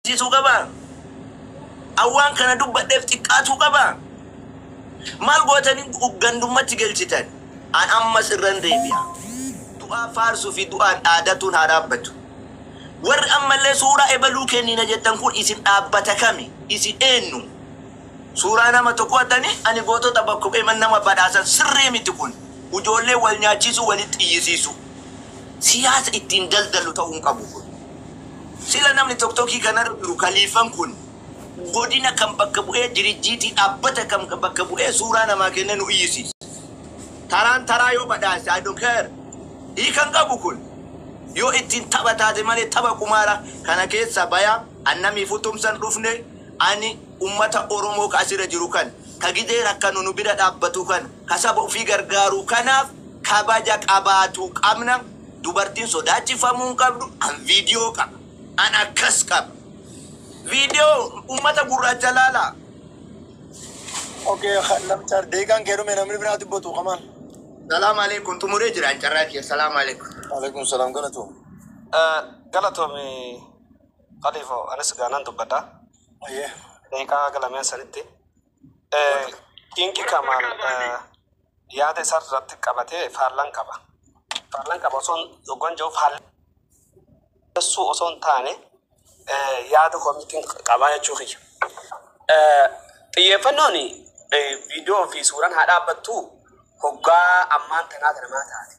jisu qaba awwan kana dubbadheef xiqqaatu qaba mal gootanii gandummaatti galchitan an amma sirran deebi'a du'a faarsu fi du'aan aadatuun haa dhaabbatu warri ammallee suuraa ebaluu kennina jettan kun isin dhaabbata kami isin eenyu suuraa nama tokko atani ani gootota bakkee man nama badhaasan sirrii miti kun ujoollee wal nyaachisu walitti xiyyisiisu siyaasa ittiin daldalu ta'uun qabu kun sila namni tokkokkii kanarra jiru kaliifan kun godina kam bakka bu'ee dirijjiitii dhaabbata kam bakka bu'ee suuraa namaa kennee nu iyyisiisa taraan taraa yoo badhaase I don't care hiikan qabu kun yoo ittiin tapha taate malee tapha kumaara kana keessa baya annamii futumsan dhufne ani ummata Oromoo kaasira jiru kan kagidee rakkanu nu bira dhaabbatu kan kasaba ofii gargaaru kanaaf kabaja qabaatu qabna dubartiin sodaachifamuu qabdu an viidiyoo qaba an akkas qaba video ummata gurraacha laala okay khanam char deegan geeru me namni biraati botu qaman salaam alaykum tumure jiran carraaki salaam alaykum alaykum salaam galato mi qalifo anas ganan dubbada aye deeka galame sanitti kinki kamal yaade sarratti qabate faallan qaba son gonjo faal su oson taane yaada komitiin qabaa jechuudha. Xiyyeeffannoon viidiyoo fi suuraan haa dhaabbattu hoggaa ammaan tanaa namaa taate.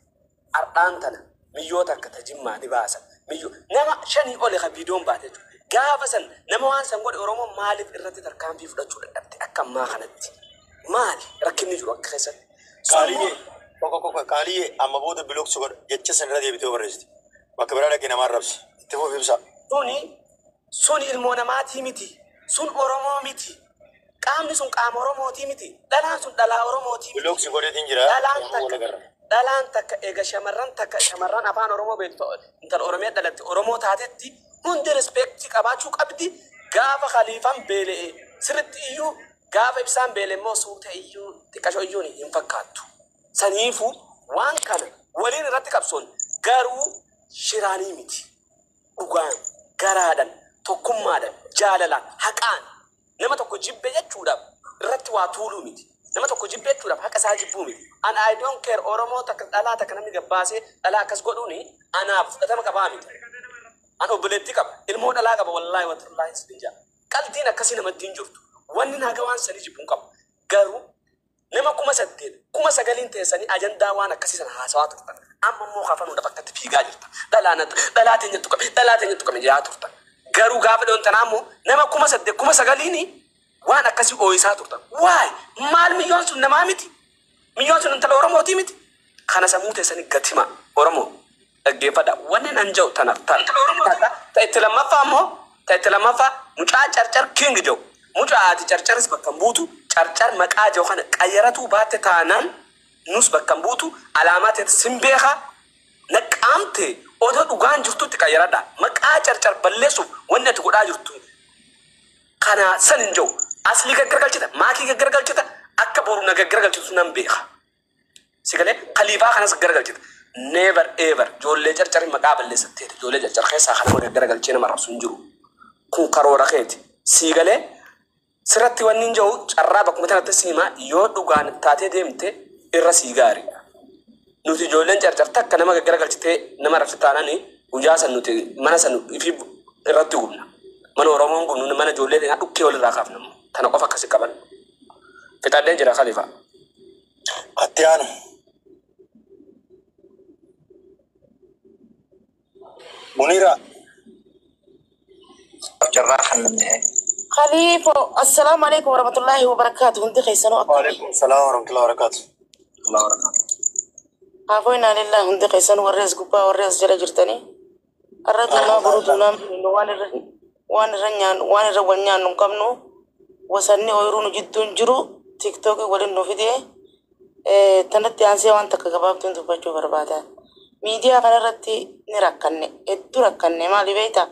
Ardhaan tana miyyoota akka tajimmaa ni baasa. Nama shanii oli kan viidiyoon baate jechuudha. Gaafa san nama waan san godhe Oromoo maaliif irratti tarkaanfii fudhachuu dadhabde akka ammaa kanatti? Maali rakkinni jiru akka keessatti? Kaaliyyee amma booda biloogsi godha jecha sanirra deebitee barreessiti. Bakka biraa dhaqee namaa rabsi. Itti fuuf ibsa. Sun ilmoo namaati miti. Sun Oromoo miti. Qaamni sun qaama Oromooti miti. Dhalaan sun dhalaa Oromooti miti. Biloogsi godheetiin jira. Dhalaan takka eega shamarran afaan Oromoo beektu intal Oromiyaa dhalatti Oromoo taatetti hundi respektii qabaachuu qabdi. Gaafa khaliifan beela'e sirritti iyyuu gaafa ibsaan beela'e immoo suuta iyyuu xiqqashoo iyyuun hin fakkaattu. Saniifuu waan kana waliin irratti qabsoon garuu shiraanii miti. Dhugaan garaadhaan tokkummaadhaan jaalalaan haqaan nama tokko jibbe jechuudhaaf irratti waa tuuluu miti. Nama tokko jibbe jechuudhaaf haqa isaa jibbuu miti. And I don't care Oromoo takka dhalaa takka namni gabbaasee dhalaa akkas godhuuni anaaf fudhatama qabaa miti. An obboleetti qaba ilmoo dhalaa qaba wallaahi wallahi isin jaa. Qalbiin akkasii namatti hin jirtu. Wanni naga waan sanii jibbuun qabu. Garuu nama 8,900 teessanii ajandaa waan akkasii sana haasawaa turtan. Amma immoo kafanuudhaaf akkatti fiigaa jirta. Dhalaa teenya tuqame jaa turtan. Garuu gaafa dhoon tanaa immoo nama 8,900 waan akkasii ooyisaa turtan. Waay maal miyyoon sun namaa miti? Miyyoon sun intala Oromooti miti? Kana sammuu teessanii gatima Oromoo dhaggeeffadha. Wanni nan ja'u tanaaf ta'etti lammaffaa mucaa carcar king ja'u. Mucaa ati carcaris bakka buutu carcar maqaa ja'u kana qayyaratuu baatte taanaan nus bakka buutu alaamaa ta'e simbeeka naqaamte odoo dhugaan jirtutti qayyaradha. Maqaa carcar balleessuuf wanni ati godhaa jirtu kana san hin ja'u. Asli gaggargalchita maakii gaggargalchita akka boru na gaggargalchitu nan beeka. Sigalee khaliifaa kanas gaggargalchita. Never ever ijoollee carcarii maqaa balleessattee ijoollee carcar keessaa kana gaggargalchee nama rabsu hin jiru. Kun karoora keeti. Sigalee sirratti wanni hin ja'u carraa bakkuma tanatti siimaa yoo dhugaan taatee deemte irra sii gaarii. Nuti ijoolleen carcar takka nama gaggargalchitee nama rabsi taananii guyyaa san nuti mana san ifi irratti gubna. Mana Oromoon gubnu mana ijoollee dheeraa dhukkee walirraa kaafnamu. Tana qofa akkasii qaban. Fixaalleen jira khaliifaa. Atti aanu. Munira. carraa kanneen خليفة السلام عليكم ورحمة الله وبركاته هندي خيسانو أكبر وعليكم السلام ورحمة الله وبركاته. عفونا لله هندي خيسانو والرئيس قبا والرئيس جرى جرتني الرجل ما برودنا وان رنيان نقمنو وسني ويرونو جدون جرو تيك توك ولين نوفيديه تنتي أنسي وان تكاباب تنتو بجو بربادا ميديا قررتي نركني ادو ركني ما لبيتا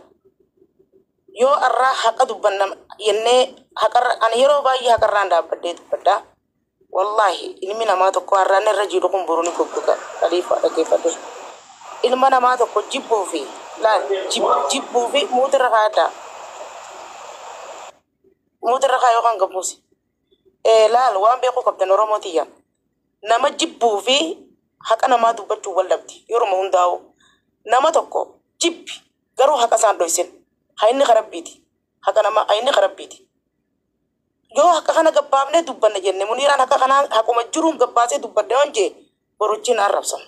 yo arra haqa dubbanna yenne haqar an yero bayi haqarranda badde dubada wallahi ilmi nama to ko arra ne rajido ko boroni ko ka khalifa dake fadde ilma nama to ko jibbo fi la jibbo fi mudra hada mudirra kaayoo kan gabuusi laal waan beekuu qabdan oromootiyyaan nama jibbuu fi haqa namaa dubbachuu wal dhabdi yeroo hundaa'u nama tokko jibbi garuu haqa isaan dhoysin hayni karabbiiti haqa nama hayni karabbiiti yoo haqa kana gabbaafne dubbanne jenne muniiraan haqa kana haquma jiruun gabbaasee dubbadde onjee boruchiin arrabsan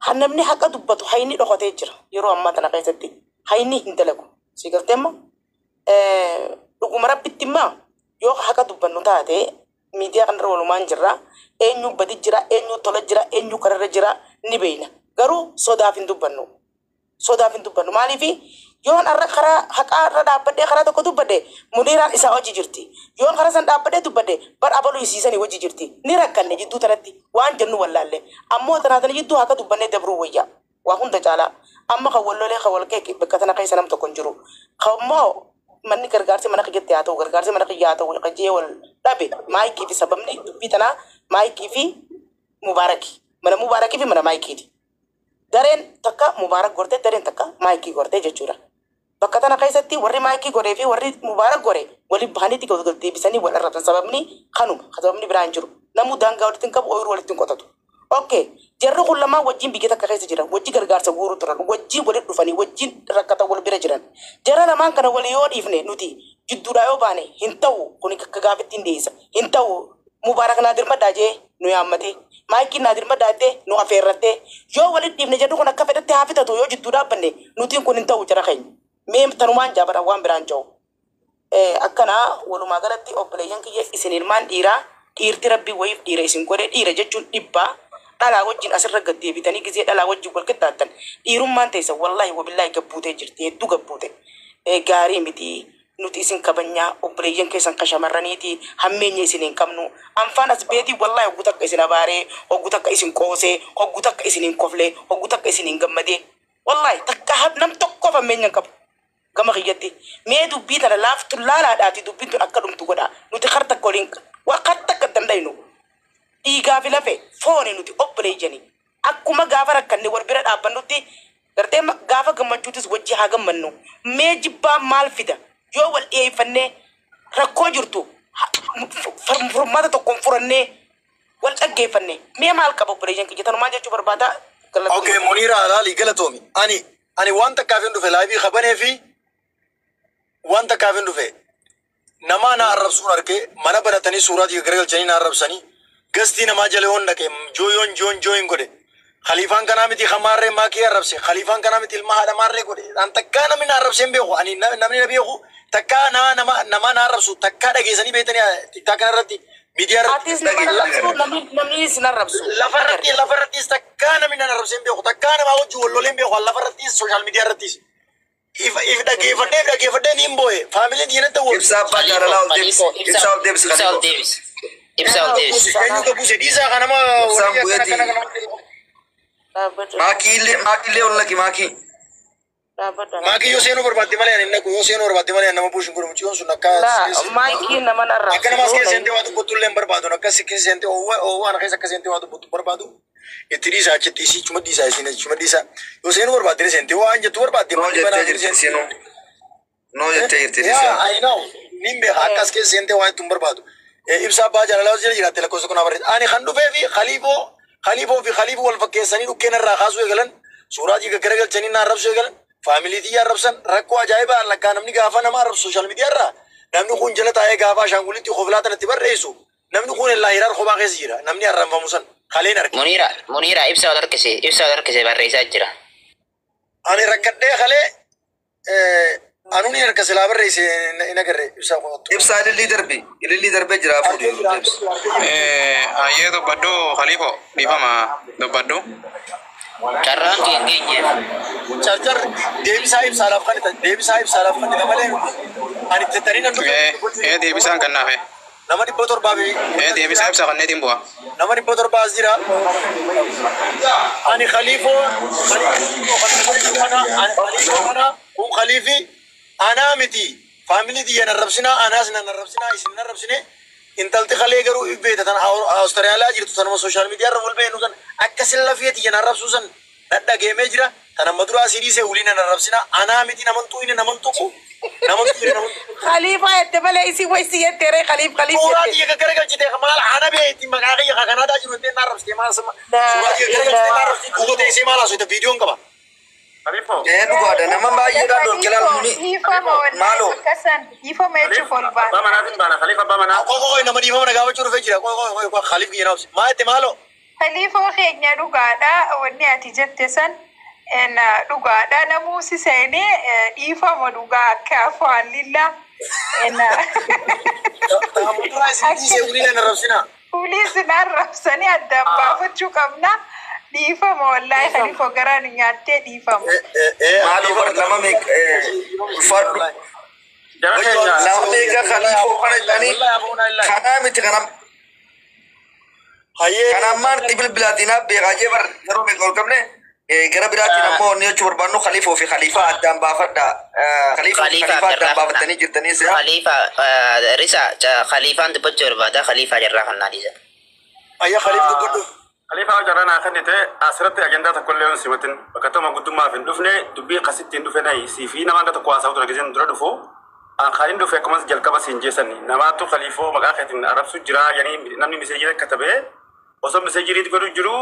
hannamni haqa dubbatu hayni dhokotee jira yeroo ammaa tana keessatti hayni hin dalagu si galteemma dhuguma rabbitti immaa yoo haqa dubbannu taate miidiyaa kanarra walumaan jirra eenyu badi jira eenyu tola jira eenyu kararra jira ni beeyna garuu sodaaf hin dubbannu maaliifi yoon arra karaa haqaa irra dhaabbadhee karaa tokko dubbadde muniiraan isaa hojii jirti yoon karaa san dhaabbadhee dubbadde bar abaluu isiisanii hojii jirti ni rakkanne jidduu tanatti waan jennu wallaalle ammoo tanaatani jidduu haqa dubbannee dabruu wayyaa waa hunda caalaa amma kan wallolee kan walqeeqi bakka tana keessa nam tokko hin jiru kammoo manni gargaarsi mana kiyyatti haa ta'u gargaarsi mana kiyyaa haa ta'u qajjee wal dhabe maayikii fi sababni dubbii tanaa maayikii fi mubaarakii fi mana maayikiiti dareen takka mubaarak gortee dareen takka maayikii gortee jechuudha bakka tana keessatti warri maayikii goree fi warri mubaarak gore wali bahaniitti deebisanii wal arrabsan sababni kanuma sababni biraan jiru namuu daangaa walitti hin qabu ooyiruu walitti hin qotatu okay jarri kun lamaan wajjin biyya takka keessa jiran wajji gargaarsa guuruu turan wajjin walitti dhufanii wajjin rakkata wal bira jiran jara lamaan kana walii yoo dhiifne nuti jidduudhaa yoo baane hin ta'u kun akka gaafatti hin deessa hin ta'u mubaarak naadir maddaa jee nu yaammate maayikiin naadir maddaa jettee nu afeerrattee yoo walitti dhiifne jarri kun akka fedhatti haa fitatu yoo jidduu dhaabbanne nutiin kun hin ta'u jara keenya mee tanumaan jaabadha waan biraan jiru akkana walumaa galatti obboleeyyan kiyya isin ilmaan dhiiraa dhiirti rabbii wayiif dhiira isin godhe dhiira jechuun dhibbaa dhalaa wajjin asirra gad deebitanii gisee dhalaa wajjin wal qixxaattan dhiirummaan teessa wallaahi wabillaahi gabbuutee jirti hedduu gabbuute gaarii miti nuti isin kabajnaa obboleeyyan keessan ka shamarraniiti hammeenya isin hin qabnu anfaan as beetii wallaahi hogguu takka isin abaaree hogguu takka isin qoosee hogguu takka isin hin koflee hogguu takka isin hin gammadee wallaahi takka nam tokkoof hammeenya hin qabu gama kiyyatti mee dubbii tana laaftu laalaadhaati dubbiin tun akka dhumtu godha nuti kar takka waliin waa kar takka dandaynu dhiigaa fi lafe fooni nuti obboleeyyanii akkuma gaafa rakkanne wal bira dhaabbannutti gartee gaafa gammachuutis wajji haa gammannu mee jibbaa maal fida yoo wal dhiyeeffannee rakkoo jirtu furmaata tokkoon furannee wal dhaggeeffanne mee maal qaba obboleeyyan kiyya tanumaan jechuu barbaada okay Muniira alaali galatoomi ani wanta kaafin dhufe laaybii qabanee fi wanta kaafin dhufe nama na arrabsuun argee mana baratanii suuraatii garagalchanii na arrabsanii gastii namaa jala yoon dhaqe jooyin godhe khaliifaan kanaa miti khamaarree maakii arrabse khaliifaan kanaa miti ilma haadha maarree godhe an takkaa namni na arrabsee hin beeku ani namni na beeku takkaa nama na arrabsu takkaa dhageessanii beektanii tiktaa kanarratti miidiyaa irratti namni isin arrabsu lafarrattis takkaa namni na arrabsee hin beeku takkaa namaa wajjin wallolee hin beeku lafarrattis sooshaal miidiyaa irrattis if dhaggeeffadhee niin boo'e faamiliin diinatti wal ibsaa abbaa jaalalaa ol deebis eenyu gabuuse dhiisaa kanama ibsaan bu'eeti maakii ol laqi maakii yoo seenuu barbaadde malee ani naqu yoo seenuu barbaadde malee nama buushin godhamu ciyoon sun akka maayikii nama narraa akka namas keessa seentee waa dubbatu illee hin barbaadu akka sikkisi seentee waan keessa akka seentee waa dubbatu barbaadu itti dhiisaa achitti isii cuma dhiisaa isin cuma dhiisaa yoo seenuu barbaadde seentee waan jettu barbaadde noo jettee jirti seenuu noo jettee jirti dhiisaa I know nin beeka akkas keessa seentee waan ittu hin barbaadu ibsaa abbaa jaalalaa jira jiraatte lakkoofsa kun abarreessa ani kan dhufee fi khaliifoo wal fakkeessanii dhukkeen irraa kaasuu eegalan suuraa jiga garagalchanii na arrabsuu eegalan faamilii xiyyaa arrabsan rakkoo ajaa'ibaa lakkaa namni gaafa nama arrabsu sooshaal miidiyaa irraa namni kun jala taa'ee gaafa ashaangulitti koflaa tanatti barreessu namni kun illaa hiraar kophaa keessa jira namni arranfamu san kaleen arge. Muniira ibsaa wal harkisee barreessaa jira. Ani rakkadhee kalee anuun hin harkase laa barreesse hin agarre ibsaa kun. ibsaa ilillii darbee jira fuudhee ayyee dubbaddu khaliifo dhiifama dubbaddu. Carraan keenyeef. Charjar deebisaa ibsaadhaaf kan malee ani tattariin nan dhufe. Deebisaan kan naafe. Nama 700 fi. Deebisaa ibsaa kanneetiin bu'a. Nama 700 as jira. Ani khaliifoo kana kun khaliifi anaa miti faamilii xiyya narrabsinaa anaas narrabsinaa isin narrabsine intalti khalee garuu ibbeeta tan Awustiraaliyaa jirtu tanuma sooshaal miidiyaa irra wal beenu san akkasin lafee xiyya narrabsuu san dhadhageemee jira tan amma duraa sidiisee waliin narrabsinaa anaa miti naman tuqine naman tuqu خليفة يتبلع يسي ويسي يتري خليفة سورة دي كغرغل جدي كمال أنا بيتي مغاغي كنا دا جرو تي نارف سي مال سما سورة دي كغرغل تي نارف سي بوغو تي سي مال سو فيديو كبا Khalifo. Duga da nama bayi da do kelal muni. Malo. Ifo mechu folba. Ba manatin bana Khalifa ba mana. ko na madi mama gawa churu fejira ko khalif gi na ma te malo Khalifa khenya duga da wani ati jette san en duga da na musi sene ifo mo duga ka fa lilla en ta mutra si se uri na rafsina pulis na rafsani adda ba fuchu kamna ifo mo wallahi Khalifa garan nyatte ifo mo Malo bar nama me fardu. Jara kenya. Nama me ga khalifa kana jani. Kana mit kana. haye Kana man ibil biladina be gaje bar garo me gol kamne. Gara biladina mo ne chur banu khalifa fi khalifa adam ba fada. Khalifa adam ba fatani jirtani se. Khalifa risa Khalifa antu bocor bada Khalifa jarrah kan nadiza. haye khalif du gudu Khalifa jara na khandite asrate agenda ta kolle on simatin bakato ma guduma fin dufne dubi qasitin dufne si fi na manga ta kwasa to gazen dro dufo an khalin dufe kuma jalka basin jesani nama to Khalifo maga khatin arab su jira yani namni message katabe oso message rit godu juru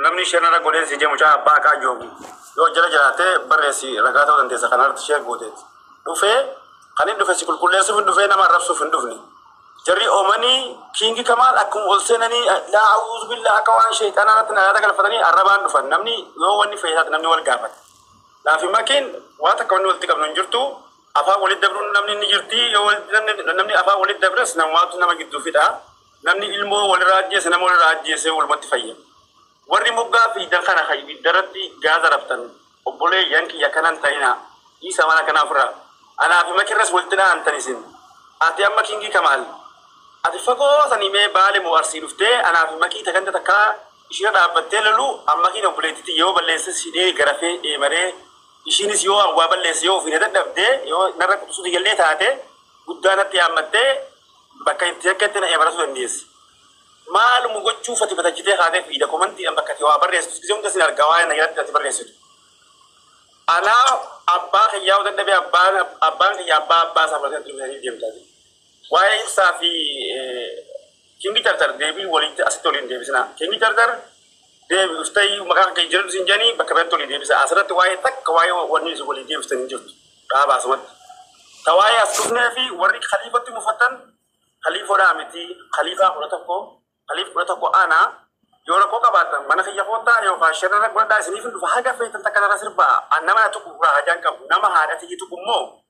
namni shenara goden si jemu cha ba ka jogu yo jara jarate baresi ragata on desa kanar share godet dufe khalin dufe sikul kulle su dufe nama arab su fin dufni جري أمني كينجي كمال أكون ألسنني لا أعوذ بالله كوان شيطان أنا تنادى كالفتني الربان دفن نمني يواني فيها نمني والجابت لا في مكان واتكون ولتك من نجرتو أفا ولد دبرون نمني نجرتي يوالد نمني أفا ولد دبرس نموات نما جدو فيها نمني علمه والراجي سنمو الراجي سه والمتفيا وري مبغا في دخنا خي بدرتي غاز ربطن وبولي ينكي يكنن تاينا يسا وانا كنافرا أنا في مكان رس ولتنا أنتنسين أتي أما كينجي كمال ati fago sani me bale mo arsi dufte ana fi maki takanda takka ishira da battelalu amma kina buletiti yo ballense side garafe e mare ishinis yo wa ballense yo fi ne dabde yo narra kusu digelle taate guddana ti amatte bakay tekete na ebarasu ndis mal mu gochu fati batajite khade fi da komanti am bakati wa barres kizum da sinar gawaay na yatti barres ana abba khiyaw da nabi abba ya abba sa barres dum ni dem Why Safi Kingi Tartar, Devi, Wallet, Astolin Davisna, Kingi Tartar, Devi, stay Maka James in Jenny, Bacaventoli Davis, Asrat, why Tak, why one is Wallet Daviston in Jut, Kabaswat. Tawaya Sufnefi, Warik Khalifa Timufatan, Khalifa Ramiti, Khalifa Protocol, Khalif Protocol Anna, Yoroko Batan, Manakayakota, Yoka, Shana, Guadas, and even to Haga Fate and Takarasirba, and Nama to Rajanka, Namaha, to Kumo.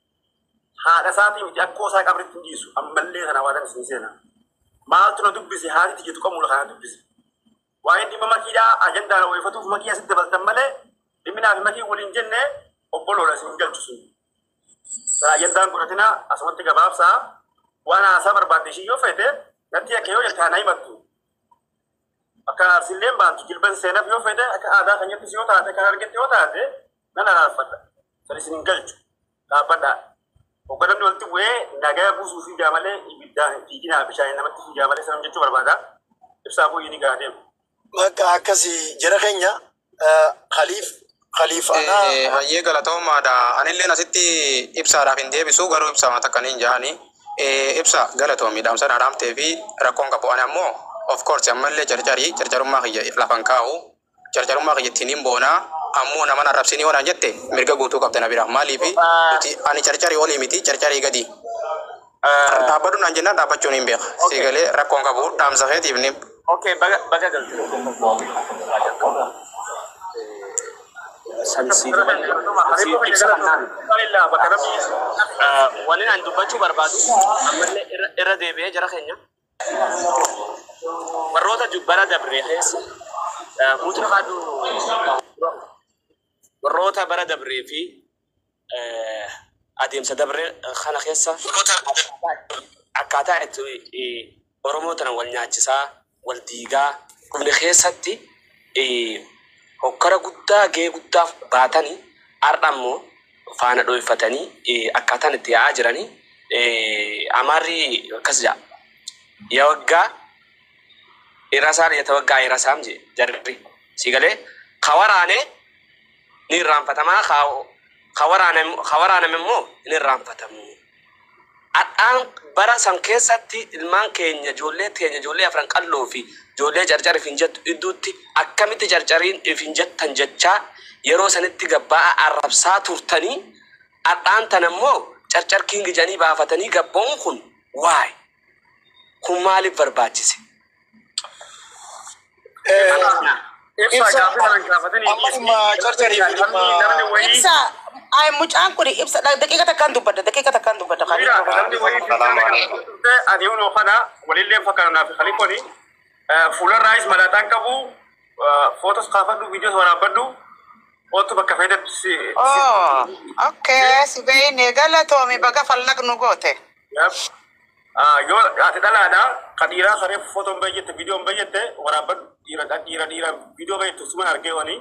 هذا ساتي متأكد ساق أبرد تنجيسو أم بلّي أنا وادن سنسينا ما أنتوا ندبسي هذه تيجي تقوم ولا خان دبسي وين دي ماما كيدا أجندة لو يفتو في مكيا ستة بس تملة لمنا في مكيا ولين جنة أقبلوا لا سنجل تسون سأجندة كورتنا أسمت كباب سا وأنا أسمر بعدشي يوفيته نتيا كيو يلتهاني متو أكا أرسلين بانتو جلبن سينا في يوفيته أكا هذا خنيت سيوتا هذا كهرجت يوتا هذا نانا نافتا سلسنجل كابدا وقدم نقولت وين نجا بوسو في جماله يبدا تيجينا بشاي نمت في جماله سلام جتوا بربادا بسابو يني قادم ما كاسي جرخينيا خليف أنا هي غلطهم هذا أنا اللي نسيتي إبسا راكين دي بسوا غرو إبسا ما تكانين جاني إبسا غلطهم يدام سان رام تبي راكون كابو أنا مو of course يعمل جرجرو ما هي لافنكاو جرجرو ما هي تنين بونا Amu nama Arab sini orang jette, mereka butuh kapten Abi Rahman livi, ani cari-cari oli miti, cari-cari gadi. Dapat tu nanjena dapat cunin bek, segala rakong kabur, dalam sahaja ini. Okay, baga gal. Sansi. Alhamdulillah, bakarami. Walin andu baju berbadu, amalnya era debe jaraknya. Warrota jubbara dabrehs, mutlak adu. والروتا برا دبري في أديم سدبري خنا خيسة أكاتا ورموتنا والناجسا والديغا كم خيستي وكرا قدا جي قدا باتني أردمو فانا دوي فتني أكاتا نتياجراني أماري كسجا يوغا إراسار يتوغا إراسام جي جربي سيغالي خواراني ni rampa tama kau خورانم مو نرام فتمو الآن برا سانكيساتي المان كينيا جولي أفران قلو في جولي جرجر فينجت إدوتي أكملت جرجرين فينجت تنجتشا يرو سنتي قباء الربسا تورتني الآن تنمو جرجر كينج جاني بافتني قبون خن واي كمالي برباجسي ay mucaan kuri ibsa daqiiqa takkaan dubbadda adi uno kana walillee fakkaana fi khalifoni fuula raayis malataan qabu fotos kaafadhu videos waraabadhu otu bakka fayyadatti okay si beeyne galatoomi baga fallaqnu goote yoo ati dhalaadha kadhiiraa saree fotoon bayyette viidiyoon bayyette waraabadhu dhiira viidiyoo bayyettu suma argee wanii